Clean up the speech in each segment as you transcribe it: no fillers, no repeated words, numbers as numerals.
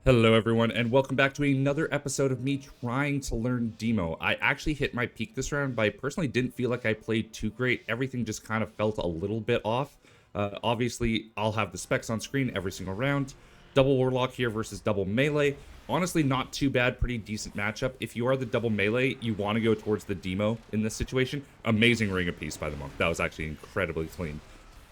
Hello everyone, and welcome back to another episode of me trying to learn Demo. I actually hit my peak this round, but I personally didn't feel like I played too great. Everything just kind of felt a little bit off. Obviously, I'll have the specs on screen every single round. Double Warlock here versus double Melee. Honestly, not too bad, pretty decent matchup. If you are the double Melee, you want to go towards the Demo in this situation. Amazing Ring of Peace by the Monk. That was actually incredibly clean.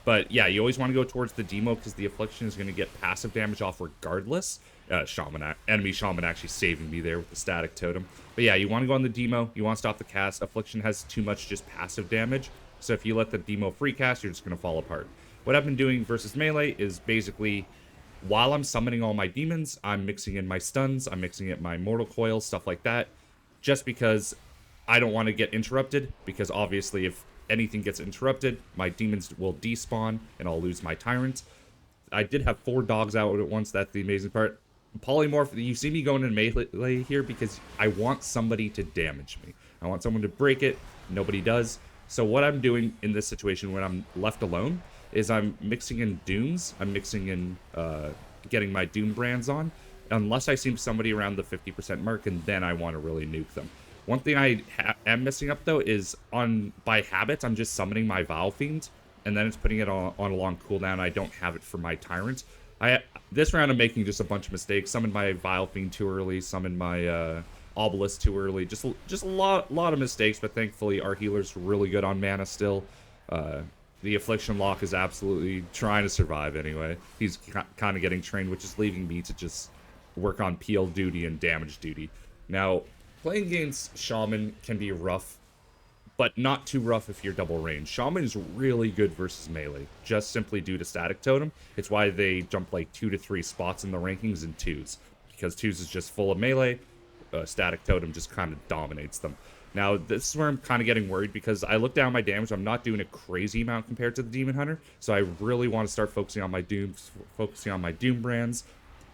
But yeah, you always want to go towards the Demo because the Affliction is going to get passive damage off regardless. Enemy Shaman actually saving me there with the static totem. But yeah, you want to go on the Demo. You want to stop the cast. Affliction has too much just passive damage. So if you let the Demo free cast, you're just going to fall apart. What I've been doing versus Melee is basically, while I'm summoning all my demons, I'm mixing in my stuns, I'm mixing in my Mortal Coil, stuff like that. Just because I don't want to get interrupted, because obviously if anything gets interrupted, my demons will despawn and I'll lose my tyrant. I did have 4 dogs out at once, that's the amazing part. Polymorph, you see me going in melee here because I want somebody to damage me. I want someone to break it, nobody does. So what I'm doing in this situation when I'm left alone is I'm mixing in dooms, I'm mixing in getting my doom brands on, unless I see somebody around the 50% mark, and then I want to really nuke them. One thing I am messing up though is by habit, I'm just summoning my Vile Fiend, and then it's putting it on a long cooldown. I don't have it for my Tyrant. This round I'm making just a bunch of mistakes. Summoned my Vile Fiend too early, summoned my Obelisk too early. Just a lot of mistakes, but thankfully our healer's really good on mana still. The Affliction Lock is absolutely trying to survive anyway. He's kind of getting trained, which is leaving me to just work on PL duty and damage duty. Now, playing against Shaman can be rough, but not too rough if you're double range. Shaman is really good versus melee, just simply due to static totem. It's why they jump like 2 to 3 spots in the rankings in 2s, because 2s is just full of melee. Static totem just kind of dominates them. Now, this is where I'm kind of getting worried, because I look down my damage. I'm not doing a crazy amount compared to the Demon Hunter, so I really want to start focusing on my dooms, focusing on my doom brands.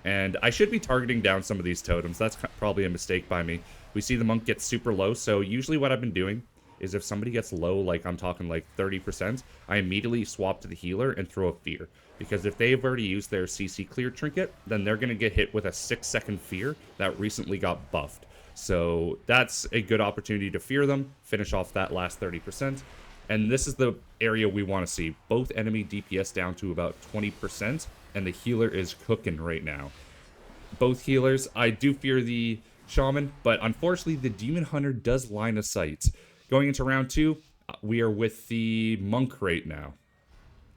And I should be targeting down some of these totems. That's probably a mistake by me. We see the monk get super low, so usually what I've been doing is if somebody gets low, like I'm talking like 30%, I immediately swap to the healer and throw a fear. Because if they've already used their CC clear trinket, then they're going to get hit with a 6-second fear that recently got buffed. So that's a good opportunity to fear them, finish off that last 30%. And this is the area we want to see. Both enemy DPS down to about 20%, and the healer is cooking right now. Both healers, I do fear the Shaman, but unfortunately the Demon Hunter does line of sight. Going into round 2, we are with the Monk right now.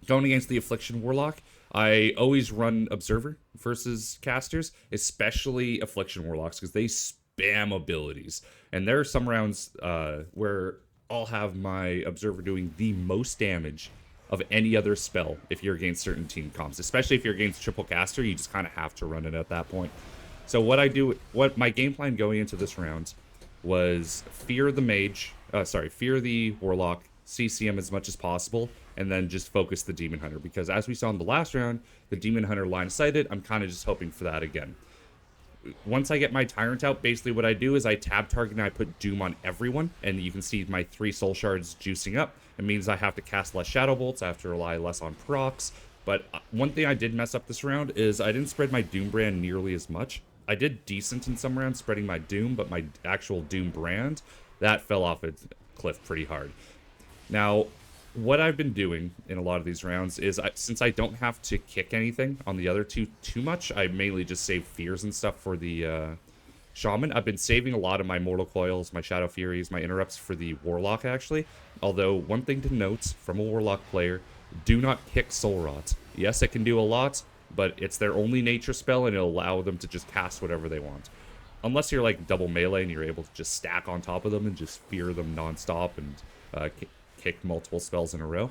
Going against the Affliction Warlock, I always run Observer versus casters, especially Affliction Warlocks, because they spam abilities. And there are some rounds where I'll have my Observer doing the most damage of any other spell if you're against certain team comps. Especially if you're against triple caster, you just kind of have to run it at that point. So what my game plan going into this round was fear the Warlock, CC him as much as possible, and then just focus the Demon Hunter. Because as we saw in the last round, the Demon Hunter line-sighted, I'm kind of just hoping for that again. Once I get my Tyrant out, basically what I do is I tab target and I put Doom on everyone, and you can see my 3 Soul Shards juicing up. It means I have to cast less Shadow Bolts, I have to rely less on procs. But one thing I did mess up this round is I didn't spread my Doom brand nearly as much. I did decent in some rounds spreading my Doom, but my actual Doom brand, that fell off a cliff pretty hard. Now, what I've been doing in a lot of these rounds is, since I don't have to kick anything on the other two too much, I mainly just save fears and stuff for the Shaman. I've been saving a lot of my Mortal Coils, my Shadow Furies, my interrupts for the Warlock, actually. Although, one thing to note from a Warlock player, do not kick Soul Rot. Yes, it can do a lot, but it's their only nature spell, and it'll allow them to just cast whatever they want. Unless you're like double melee and you're able to just stack on top of them and just fear them nonstop and kick multiple spells in a row.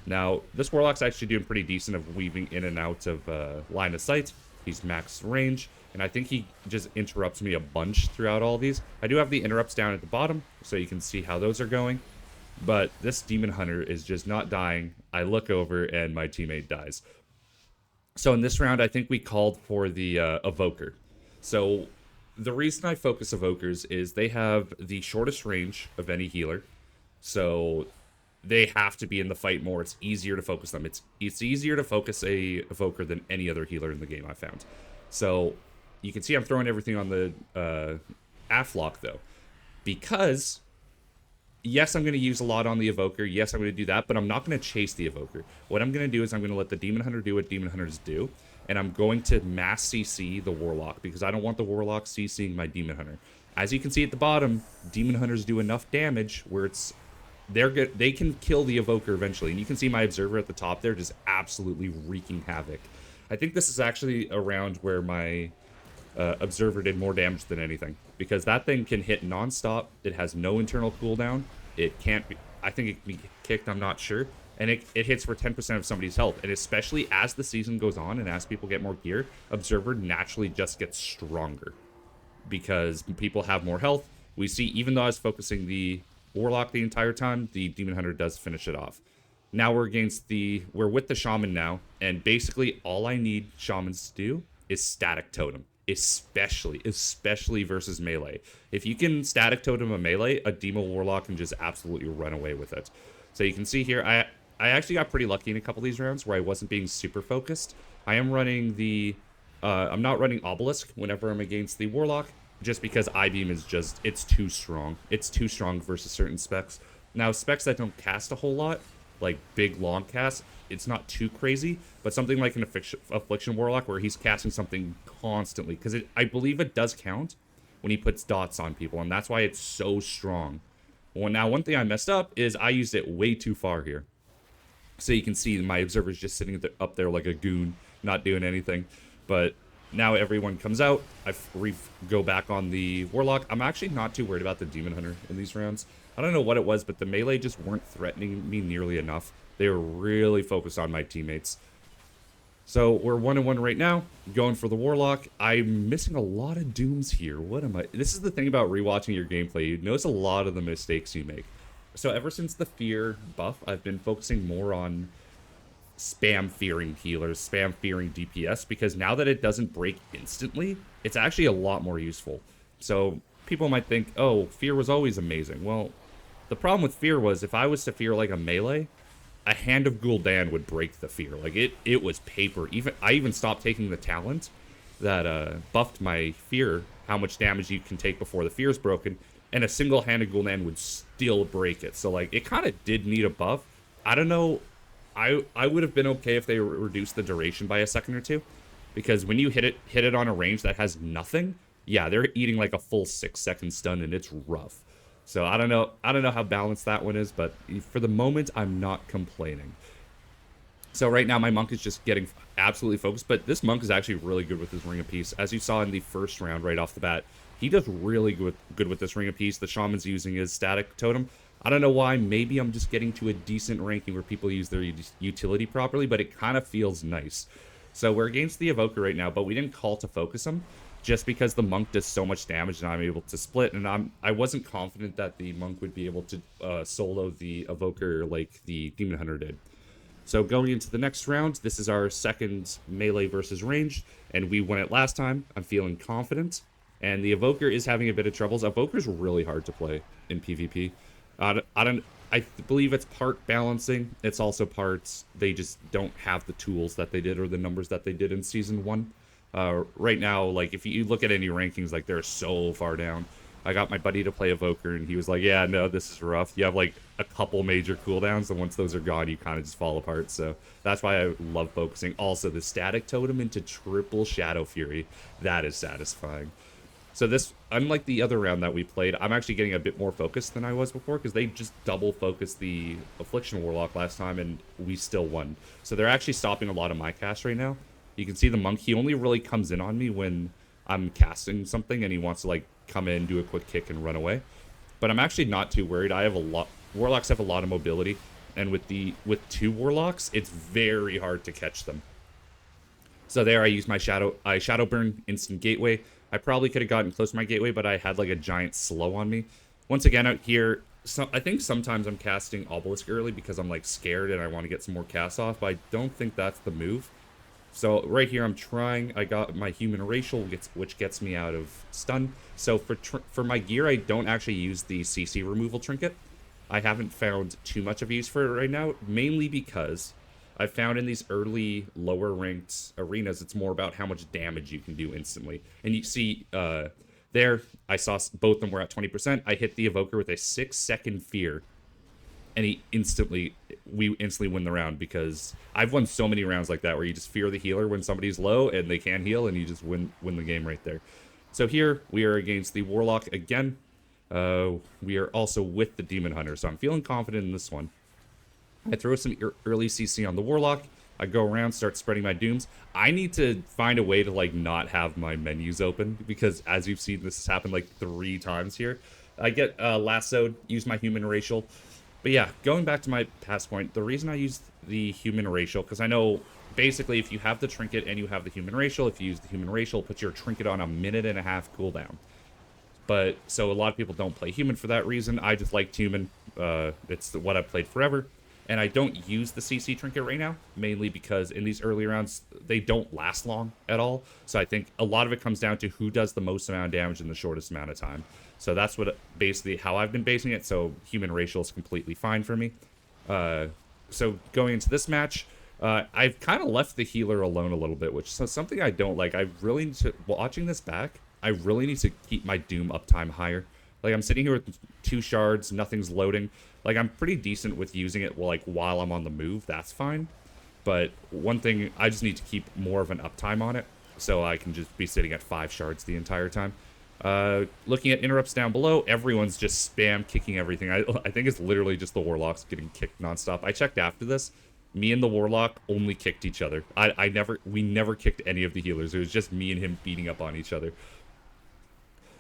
Now, this Warlock's actually doing pretty decent of weaving in and out of line of sight. He's max range, and I think he just interrupts me a bunch throughout all these. I do have the interrupts down at the bottom, so you can see how those are going. But this Demon Hunter is just not dying. I look over, and my teammate dies. So in this round, I think we called for the Evoker. So the reason I focus Evokers is they have the shortest range of any healer. So they have to be in the fight more. It's easier to focus them. It's easier to focus a Evoker than any other healer in the game, I found. So You can see I'm throwing everything on the Aflock, though. Because, yes, I'm going to use a lot on the Evoker. Yes, I'm going to do that, but I'm not going to chase the Evoker. What I'm going to do is I'm going to let the Demon Hunter do what Demon Hunters do, and I'm going to mass CC the Warlock, because I don't want the Warlock CCing my Demon Hunter. As you can see at the bottom, Demon Hunters do enough damage where it's they can kill the Evoker eventually. And you can see my Observer at the top there just absolutely wreaking havoc. I think this is actually a round where my Observer did more damage than anything, because that thing can hit non-stop. It has no internal cooldown. It can't be, I think it can be kicked, I'm not sure. And it hits for 10% of somebody's health. And especially as the season goes on and as people get more gear, Observer naturally just gets stronger, because people have more health. We see, even though I was focusing the Warlock the entire time, the Demon Hunter does finish it off. Now we're with the Shaman now, and basically all I need Shamans to do is Static Totem, especially versus melee. If you can Static Totem a melee, a Demo Warlock can just absolutely run away with it. So you can see here, I actually got pretty lucky in a couple of these rounds where I wasn't being super focused. I am running I'm not running Obelisk whenever I'm against the Warlock, just because I-Beam is just, it's too strong. It's too strong versus certain specs. Now, specs that don't cast a whole lot, like big long casts, it's not too crazy, but something like an Affliction Warlock where he's casting something constantly, because I believe it does count when he puts dots on people, and that's why it's so strong. Well, now, one thing I messed up is I used it way too far here. So you can see my Observer's just sitting up there like a goon, not doing anything. But now everyone comes out. I go back on the Warlock. I'm actually not too worried about the Demon Hunter in these rounds. I don't know what it was, but the melee just weren't threatening me nearly enough. They were really focused on my teammates. So we're 1-1 right now, going for the Warlock. I'm missing a lot of dooms here. What am I? This is the thing about rewatching your gameplay. You notice a lot of the mistakes you make. So ever since the fear buff, I've been focusing more on spam fearing healers, spam fearing DPS, because now that it doesn't break instantly, it's actually a lot more useful. So people might think, oh, fear was always amazing. Well, the problem with fear was if I was to fear like a melee, a Hand of Gul'dan would break the fear. Like it was paper. I even stopped taking the talent that buffed my fear, how much damage you can take before the fear is broken, and a single Hand of Gul'dan would still break it. So like it kind of did need a buff. I don't know. I would have been okay if they reduced the duration by a second or two, because when you hit it on a range that has nothing, yeah, they're eating like a full 6-second stun, and it's rough. So I don't know how balanced that one is, but for the moment, I'm not complaining. So right now, my monk is just getting absolutely focused, but this monk is actually really good with his Ring of Peace. As you saw in the first round right off the bat, he does really good with this Ring of Peace. The Shaman's using his Static Totem. I don't know why. Maybe I'm just getting to a decent ranking where people use their utility properly, but it kind of feels nice. So we're against the Evoker right now, but we didn't call to focus him, just because the monk does so much damage and I'm able to split, and I wasn't confident that the monk would be able to solo the Evoker like the Demon Hunter did. So going into the next round, this is our second melee versus range, and we won it last time. I'm feeling confident, and the Evoker is having a bit of troubles. Evoker's really hard to play in PvP. I believe it's part balancing. It's also parts they just don't have the tools that they did or the numbers that they did in Season 1. Right now, like, if you look at any rankings, like, they're so far down. I got my buddy to play Evoker, and he was like, yeah, no, this is rough. You have, like, a couple major cooldowns, and once those are gone, you kind of just fall apart. So that's why I love focusing. Also, the Static Totem into triple Shadow Fury, that is satisfying. So this, unlike the other round that we played, I'm actually getting a bit more focused than I was before, because they just double focused the Affliction Warlock last time, and we still won. So they're actually stopping a lot of my cast right now. You can see the monk, he only really comes in on me when I'm casting something, and he wants to, like, come in, do a quick kick, and run away. But I'm actually not too worried. Warlocks have a lot of mobility, and with two Warlocks, it's very hard to catch them. So there, I used my Shadow Burn instant gateway. I probably could have gotten close to my gateway, but I had like a giant slow on me. Once again, out here, I think sometimes I'm casting Obelisk early because I'm like scared and I want to get some more casts off, but I don't think that's the move. So right here, I'm trying. I got my Human Racial, which gets me out of stun. So for my gear, I don't actually use the CC removal trinket. I haven't found too much of use for it right now, mainly because I found in these early lower ranked arenas, it's more about how much damage you can do instantly. And you see, there, I saw both of them were at 20%. I hit the evoker with a 6-second fear, and we instantly win the round, because I've won so many rounds like that where you just fear the healer when somebody's low and they can heal, and you just win the game right there. So here we are against the warlock again. We are also with the demon hunter, so I'm feeling confident in this one. I throw some early CC on the warlock. I go around, start spreading my dooms. I need to find a way to like not have my menus open, because as you've seen, this has happened like 3 times here. I get lassoed, use my human racial. But yeah, going back to my past point, the reason I use the human racial, because I know basically if you have the trinket and you have the human racial, if you use the human racial, put your trinket on a 1.5-minute cooldown. But so a lot of people don't play human for that reason. I just liked human. It's what I've played forever. And I don't use the CC trinket right now, mainly because in these early rounds, they don't last long at all. So I think a lot of it comes down to who does the most amount of damage in the shortest amount of time. So that's what basically how I've been basing it. So human racial is completely fine for me. So going into this match, I've kind of left the healer alone a little bit, which is something I don't like. I really need to, watching this back, I really need to keep my doom uptime higher. Like, I'm sitting here with 2 shards, nothing's loading. Like, I'm pretty decent with using it, like, while I'm on the move. That's fine. But one thing, I just need to keep more of an uptime on it, so I can just be sitting at 5 shards the entire time. Looking at interrupts down below, everyone's just spam kicking everything. I think it's literally just the warlocks getting kicked nonstop. I checked after this. Me and the warlock only kicked each other. We never kicked any of the healers. It was just me and him beating up on each other.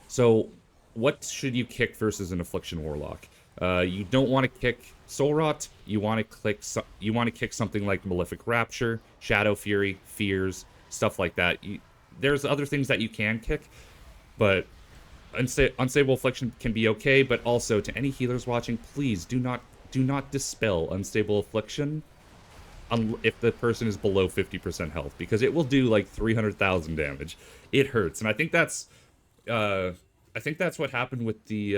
So, what should you kick versus an affliction warlock? You don't want to kick Soul Rot. You want to kick something like Malefic Rapture, Shadow Fury, Fears, stuff like that. There's other things that you can kick, but Unstable Affliction can be okay. But also, to any healers watching, please do not dispel Unstable Affliction if the person is below 50% health, because it will do like 300,000 damage. It hurts, and I think that's what happened with the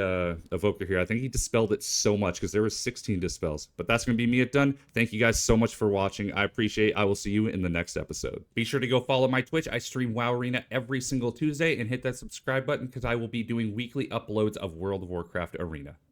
evoker here. I think he dispelled it so much because there was 16 dispels. But that's going to be me done. Thank you guys so much for watching. I appreciate it. I will see you in the next episode. Be sure to go follow my Twitch. I stream WoW Arena every single Tuesday, and hit that subscribe button because I will be doing weekly uploads of World of Warcraft Arena.